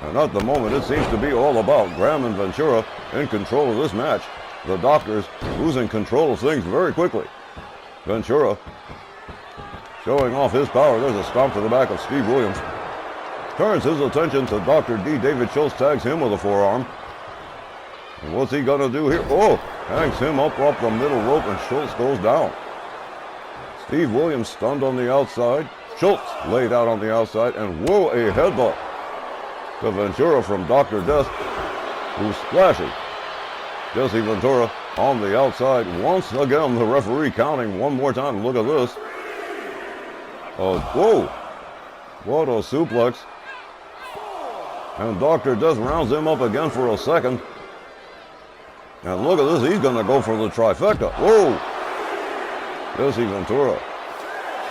And at the moment, it seems to be all about Graham and Ventura in control of this match. The Doctors losing control of things very quickly. Ventura showing off his power. There's a stomp to the back of Steve Williams. Turns his attention to Dr. D. David Schultz, tags him with a forearm. And what's he going to do here? Oh, hangs him up off the middle rope, and Schultz goes down. Steve Williams stunned on the outside. Schultz laid out on the outside, and whoa, a headbutt to Ventura from Dr. Death, who splashes Jesse Ventura on the outside. Once again, the referee counting one more time. Look at this. Oh, whoa. What a suplex. And Dr. Death rounds him up again for a second. And look at this. He's going to go for the trifecta. Whoa. Jesse Ventura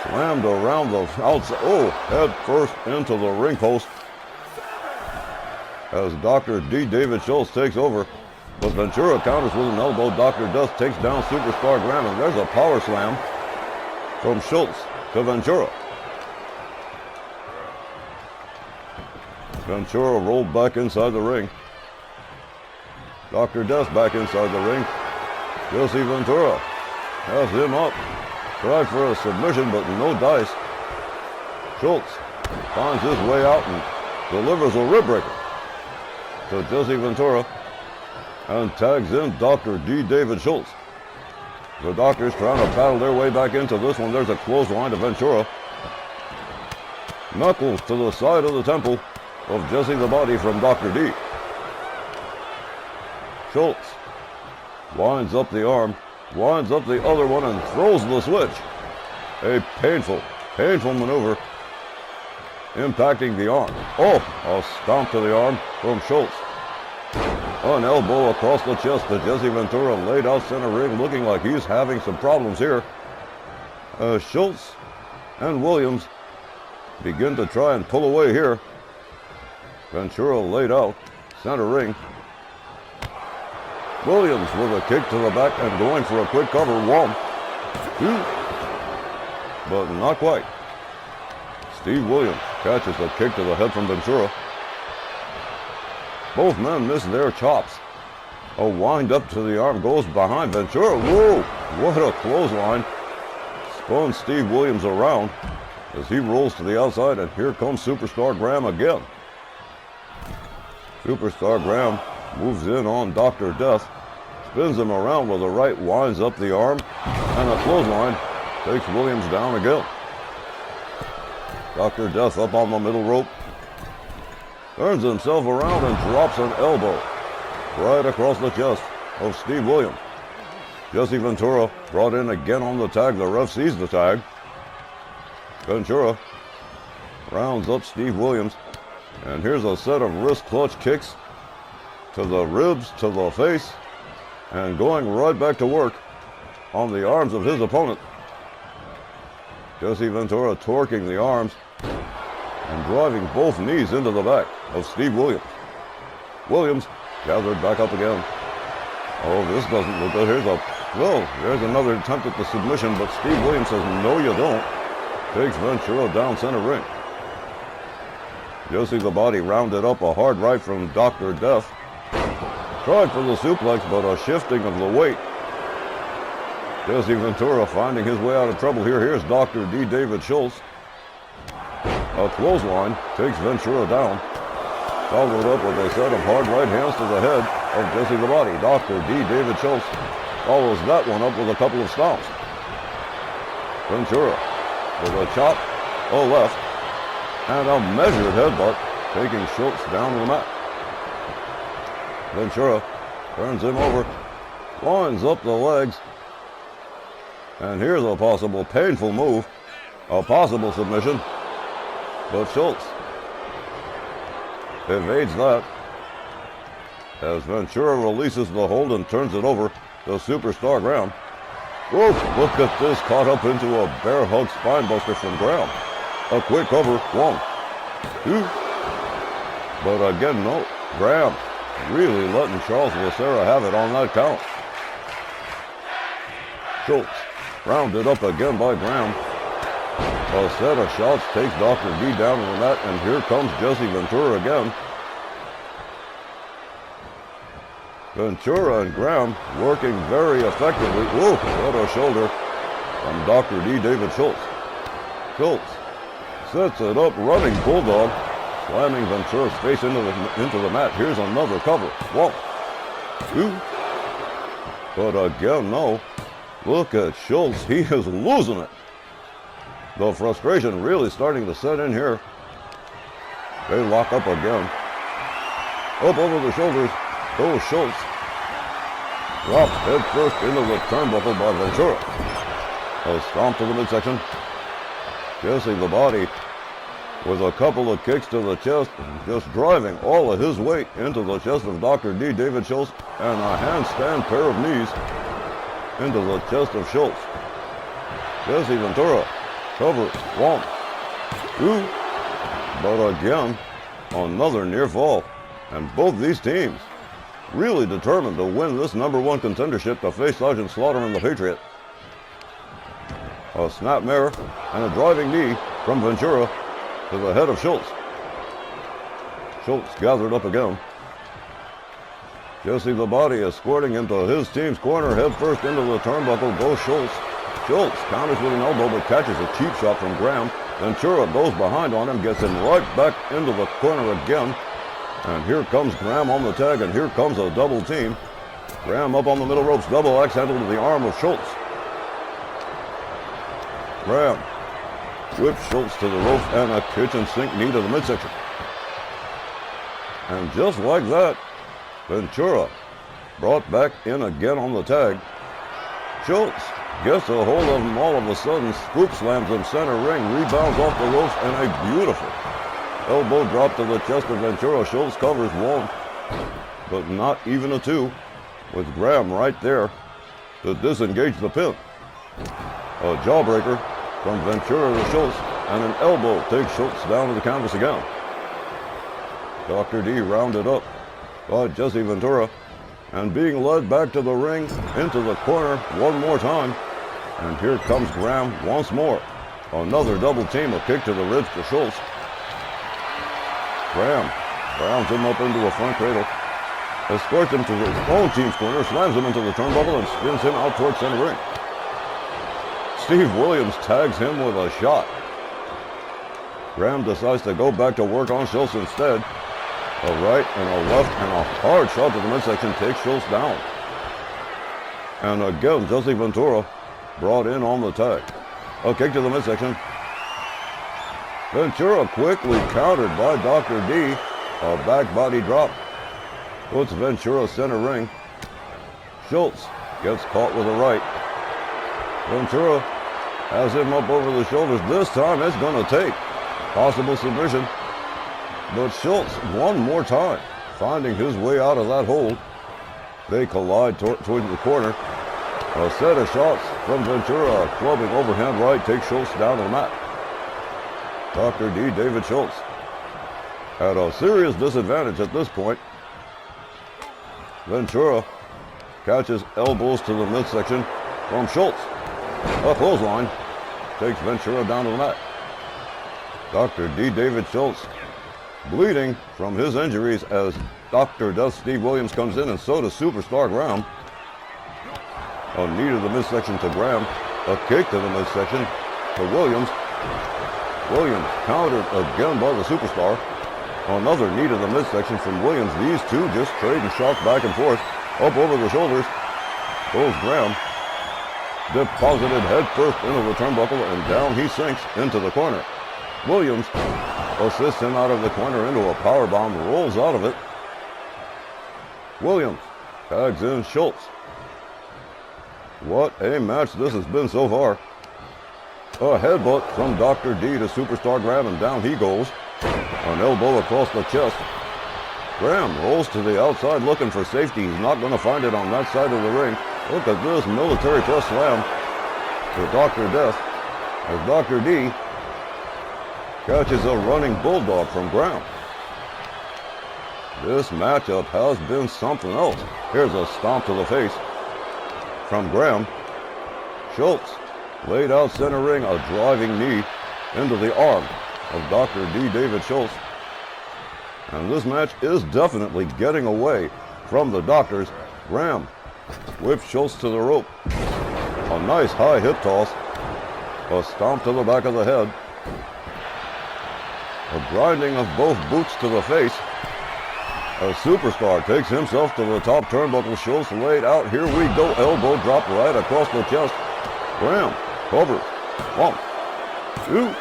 slammed around the outside. Oh, head first into the ring post as Dr. D. David Schultz takes over. But Ventura counters with an elbow. Dr. Death takes down Superstar Graham, and there's a power slam from Schultz to Ventura. Ventura rolled back inside the ring. Dr. Death back inside the ring. Jesse Ventura has him up. Tried for a submission, but no dice. Schultz finds his way out and delivers a rib breaker to Jesse Ventura and tags in Dr. D. David Schultz. The Doctors trying to battle their way back into this one. There's a clothesline to Ventura. Knuckles to the side of the temple of Jesse the Body from Dr. D. Schultz winds up the arm, winds up the other one, and throws the switch. A painful maneuver impacting the arm. Oh, a stomp to the arm from Schultz. An elbow across the chest to Jesse Ventura, laid out center ring, looking like he's having some problems here. Schultz and Williams begin to try and pull away here. Ventura laid out center ring. Williams with a kick to the back and going for a quick cover. 1, 2, but not quite. Steve Williams catches a kick to the head from Ventura. Both men miss their chops. A wind up to the arm goes behind Ventura. Whoa, what a clothesline. Spun Steve Williams around as he rolls to the outside, and here comes Superstar Graham again. Superstar Graham moves in on Dr. Death, spins him around with a right, winds up the arm, and a clothesline takes Williams down again. Dr. Death up on the middle rope, turns himself around and drops an elbow right across the chest of Steve Williams. Jesse Ventura brought in again on the tag. The ref sees the tag. Ventura rounds up Steve Williams, and here's a set of wrist clutch kicks to the ribs, to the face, and going right back to work on the arms of his opponent. Jesse Ventura torquing the arms and driving both knees into the back of Steve Williams. Williams gathered back up again. Oh, this doesn't look good. There's another attempt at the submission, but Steve Williams says, no, you don't. Takes Ventura down center ring. Jesse the Body rounded up a hard right from Dr. Death. Tried for the suplex, but a shifting of the weight. Jesse Ventura finding his way out of trouble here. Here's Dr. D. David Schultz. A clothesline takes Ventura down. Followed up with a set of hard right hands to the head of Jesse the Body. Dr. D. David Schultz follows that one up with a couple of stomps. Ventura with a chop, a left, and a measured headbutt, taking Schultz down to the mat. Ventura turns him over, winds up the legs, and here's a possible painful move, a possible submission, but Schultz evades that as Ventura releases the hold and turns it over to Superstar Graham. Whoa, look at this, caught up into a bear hug spine buster from Graham. A quick cover, 1, 2, But again, no. Graham really letting Charles Lucera have it on that count. Schultz rounded up again by Graham. A set of shots takes Dr. D down to the mat, and here comes Jesse Ventura again. Ventura and Graham working very effectively. Whoa, what a shoulder from Dr. D. David Schultz. Schultz sets it up, running bulldog, slamming Ventura's face into the mat. Here's another cover. 1, 2. But again, no. Look at Schultz. He is losing it. The frustration really starting to set in here. They lock up again. Up over the shoulders goes Schultz. Dropped head first into the turnbuckle by Ventura. A stomp to the midsection. Jesse the body with a couple of kicks to the chest, just driving all of his weight into the chest of Dr. D. David Schultz, and a handstand pair of knees into the chest of Schultz. Jesse Ventura covers. 1, 2. But again, another near fall. And both these teams really determined to win this #1 contendership to face Sergeant Slaughter and the Patriot. A snap mare and a driving knee from Ventura to the head of Schultz. Schultz gathered up again. Jesse the body escorting him to his team's corner, head first into the turnbuckle goes Schultz. Schultz counters with an elbow but catches a cheap shot from Graham. Ventura goes behind on him, gets him right back into the corner again. And here comes Graham on the tag, and here comes a double team. Graham up on the middle ropes, double axe handle to the arm of Schultz. Graham whips Schultz to the ropes and a kitchen sink knee to the midsection. And just like that, Ventura brought back in again on the tag. Schultz gets a hold of him all of a sudden, scoop slams him center ring, rebounds off the ropes, and a beautiful elbow drop to the chest of Ventura. Schultz covers 1, but not even a 2, with Graham right there to disengage the pin. A jawbreaker from Ventura to Schultz, and an elbow takes Schultz down to the canvas again. Dr. D rounded up by Jesse Ventura, and being led back to the ring, into the corner one more time. And here comes Graham once more. Another double team, a kick to the ribs to Schultz. Graham rounds him up into a front cradle, escorts him to his own team's corner, slams him into the turnbuckle, and spins him out towards center ring. Steve Williams tags him with a shot. Graham decides to go back to work on Schultz instead. A right and a left and a hard shot to the midsection takes Schultz down. And again, Jesse Ventura brought in on the tag. A kick to the midsection. Ventura quickly countered by Dr. D. A back body drop puts Ventura center ring. Schultz gets caught with a right. Ventura has him up over the shoulders. This time it's going to take possible submission. But Schultz one more time, finding his way out of that hold. They collide towards the corner. A set of shots from Ventura, clubbing overhand right, takes Schultz down to the mat. Dr. D. David Schultz at a serious disadvantage at this point. Ventura catches elbows to the midsection from Schultz. A clothesline takes Ventura down to the mat. Dr. D. David Schultz bleeding from his injuries as Dr. Death Steve Williams comes in, and so does Superstar Graham. A knee to the midsection to Graham. A kick to the midsection to Williams. Williams countered again by the Superstar. Another knee to the midsection from Williams. These two just trading shots back and forth. Up over the shoulders goes Graham. Deposited head first into the turnbuckle, and down he sinks into the corner. Williams assists him out of the corner into a powerbomb, rolls out of it. Williams tags in Schultz. What a match this has been so far. A headbutt from Dr. D to Superstar Graham, and down he goes. An elbow across the chest. Graham rolls to the outside looking for safety. He's not going to find it on that side of the ring. Look at this military press slam for Dr. Death as Dr. D catches a running bulldog from Graham. This matchup has been something else. Here's a stomp to the face from Graham. Schultz laid out center ring, a driving knee into the arm of Dr. D. David Schultz. And this match is definitely getting away from the doctors. Graham whips Schultz to the rope. A nice high hip toss. A stomp to the back of the head. A grinding of both boots to the face. A superstar takes himself to the top turnbuckle. Schultz laid out. Here we go. Elbow drop right across the chest. Graham covers. 1, 2.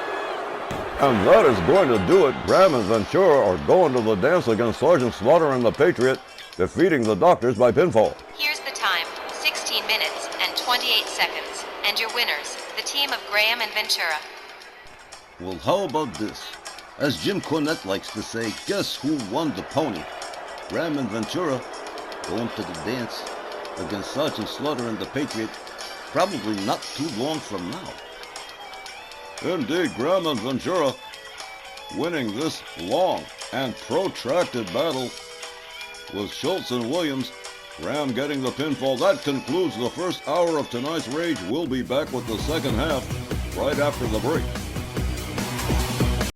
And that is going to do it. Graham and Ventura are going to the dance against Sergeant Slaughter and the Patriot, defeating the doctors by pinfall. Here's the time, 16 minutes and 28 seconds. And your winners, the team of Graham and Ventura. Well, how about this? As Jim Cornette likes to say, guess who won the pony? Graham and Ventura going to the dance against Sergeant Slaughter and the Patriot, probably not too long from now. Indeed, Graham and Ventura winning this long and protracted battle with Schultz and Williams. Graham getting the pinfall. That concludes the first hour of tonight's Rage. We'll be back with the second half right after the break.